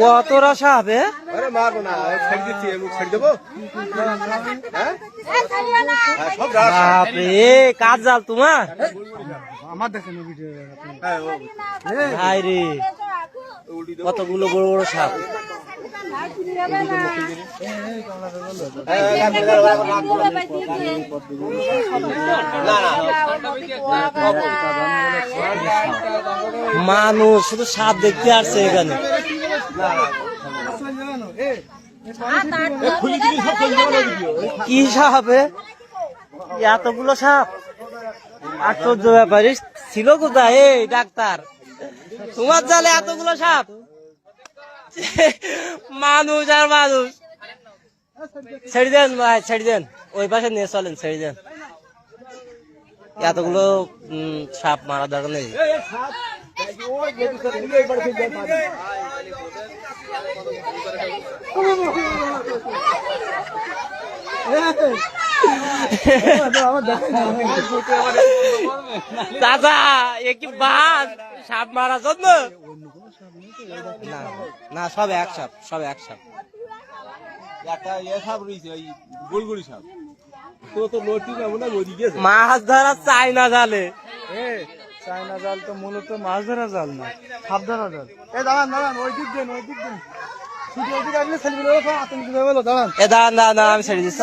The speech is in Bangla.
কতরা সাপ? আরে মারবো না, ছেড়ে দিচ্ছি, ছেড়ে দেবো। বাপরে, কাজ জাল তোমার? আমার দেখেন ভাই রে, কতগুলো বড় বড় সাপ। মানুষ শুধু সাপ দেখতে আসছে এখানে। কি সাপ? এতগুলো সাপ? আশ্চর্য ব্যাপার। ছিল কোথায় এই ডাক্তার? তোমার জালে এতগুলো সাপ? মানুষ আর মানুষ। ছেড়ে দেন ভাই, ছেড়ে দেন, ওই পাশে নিয়ে চলেন, ছেড়ে দেন। এতগুলো সাপ মারা দরকার নেই। দাদা এ কি বাস সাপ মারার জন্য? না, সব এক সাপ, সব এক সাপ। মাছ ধরা চায়না জালে। চায়না জাল তো মূলত মাছ ধরা জাল না, সাপ ধরা জাল। দাঁড়ান দাঁড়ান, ওই দিক দেন, ওই দিক দেন। দাঁড়ান, আমি ছেড়ে দিচ্ছি।